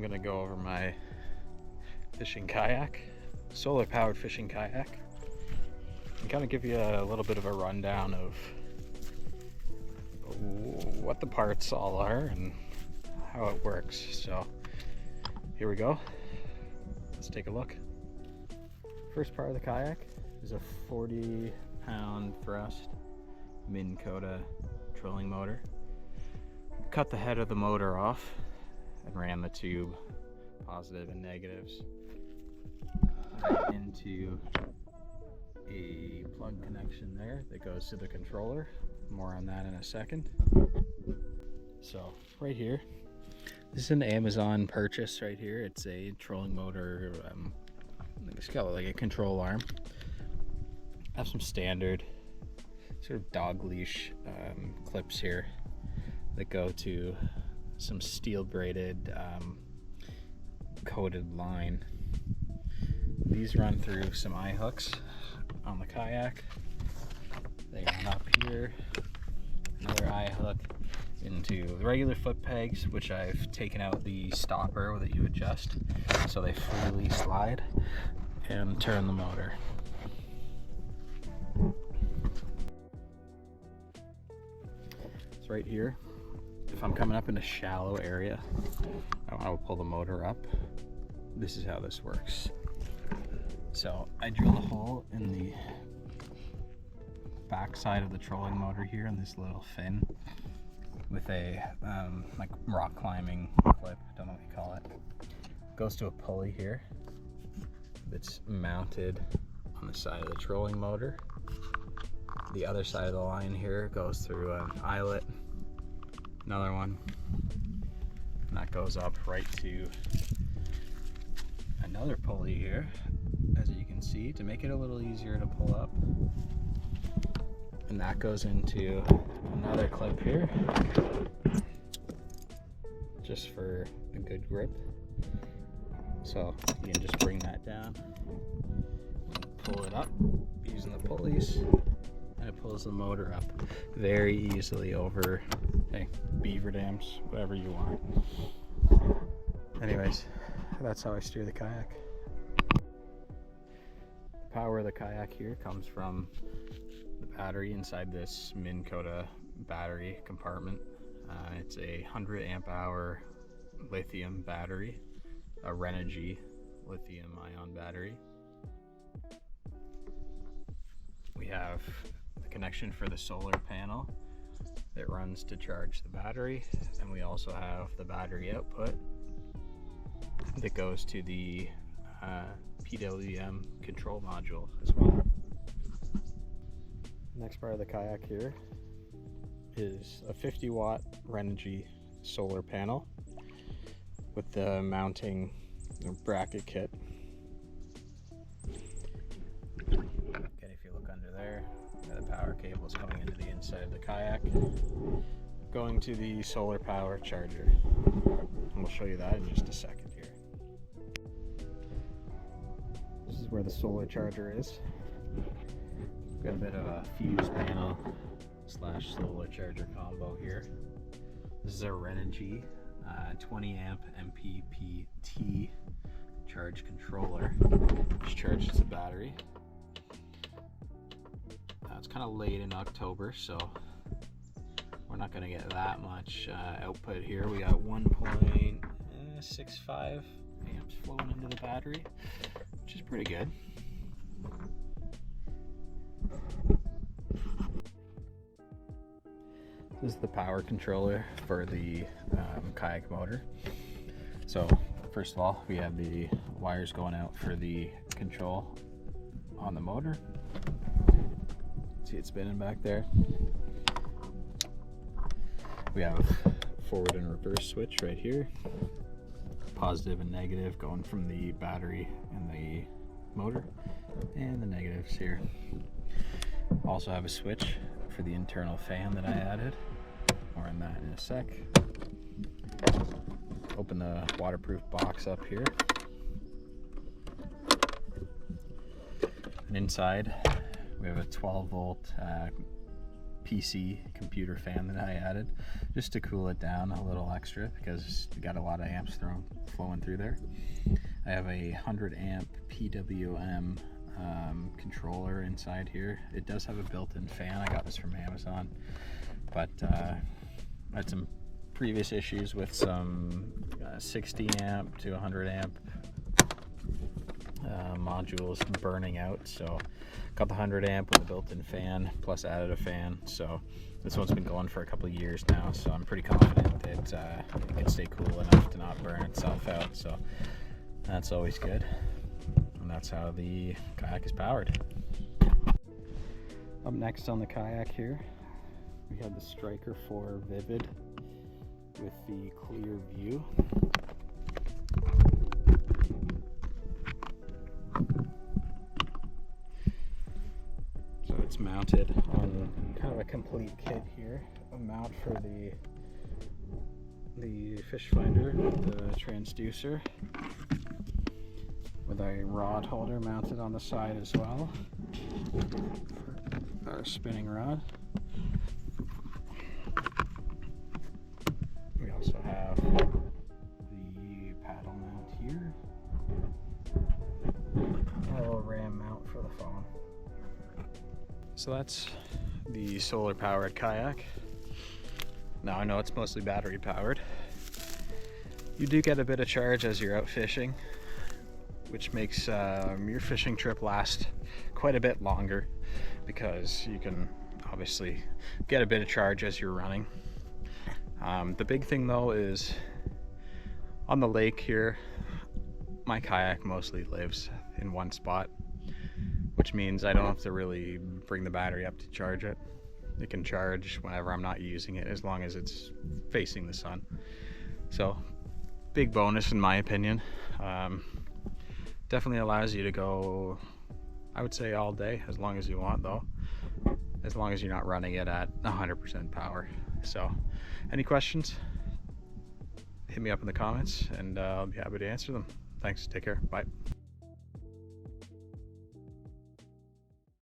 gonna go over my fishing kayak, solar powered fishing kayak, and kind of give you a little bit of a rundown of what the parts all are and how it works. So here we go. Let's take a look. First part of the kayak is a 40-pound thrust Minn Kota trolling motor. Cut the head of the motor off and ran the tube, positive and negatives, right into a plug connection there that goes to the controller. More on that in a second. So right here, this is an Amazon purchase right here. It's a trolling motor, it's got like a control arm. I have some standard sort of dog leash clips here that go to some steel braided coated line. These run through some eye hooks on the kayak. They run up here, another eye hook into the regular foot pegs, which I've taken out the stopper that you adjust so they freely slide and turn the motor. It's right here. If I'm coming up in a shallow area, I want to pull the motor up. This is how this works. So I drilled a hole in the back side of the trolling motor here in this little fin with a like rock climbing clip, don't know what you call it. Goes to a pulley here that's mounted on the side of the trolling motor. The other side of the line here goes through an eyelet, another one, and that goes up right to another pulley here, as you can see, to make it a little easier to pull up. And that goes into another clip here, just for a good grip. So you can just bring that down, pull it up using the pulleys, and it pulls the motor up very easily over, hey, beaver dams, whatever you want. Anyways, that's how I steer the kayak. The power of the kayak here comes from the battery inside this Minn Kota battery compartment. It's a 100 amp hour lithium battery, a Renogy lithium ion battery. We have the connection for the solar panel that runs to charge the battery, and we also have the battery output that goes to the PWM control module as well. Next part of the kayak here is a 50 watt Renogy solar panel with the mounting bracket kit. Okay, if you look under there, the power cable is coming into the inside of the kayak, going to the solar power charger. And we'll show you that in just a second here. This is where the solar charger is. Got a bit of a fuse panel slash solar charger combo here. This is a Renogy 20 amp MPPT charge controller, which charges the battery. It's kind of late in October, so we're not going to get that much output here. We got 1.65 amps flowing into the battery, which is pretty good. This is the power controller for the kayak motor. So first of all, we have the wires going out for the control on the motor. See it spinning back there. We have forward and reverse switch right here. Positive and negative going from the battery and the motor, and the negatives here. Also have a switch for the internal fan that I added. More on that in a sec. Open the waterproof box up here. And inside we have a 12 volt PC computer fan that I added just to cool it down a little extra because we got a lot of amps flowing through there. I have a 100 amp PWM controller inside here. It does have a built-in fan. I got this from Amazon, but I had some previous issues with some 60 amp to 100 amp modules burning out, so got the 100 amp with a built-in fan plus added a fan. So this one's been going for a couple of years now, so I'm pretty confident that it can stay cool enough to not burn itself out, so that's always good. And that's how the kayak is powered. Up next on the kayak here, we have the Striker 4 Vivid with the clear view. So it's mounted on kind of a complete kit here. A mount for the fish finder, the transducer, with a rod holder mounted on the side as well for our spinning rod. We also have the paddle mount here, and a little RAM mount for the phone. So that's the solar powered kayak. Now I know it's mostly battery powered. You do get a bit of charge as you're out fishing, which makes your fishing trip last quite a bit longer because you can obviously get a bit of charge as you're running. The big thing though is on the lake here, my kayak mostly lives in one spot, which means I don't have to really bring the battery up to charge it. It can charge whenever I'm not using it as long as it's facing the sun. So big bonus in my opinion. Definitely allows you to go, I would say, all day as long as you want though, as long as you're not running it at 100% power. So any questions, hit me up in the comments and I'll be happy to answer them. Thanks, take care, bye.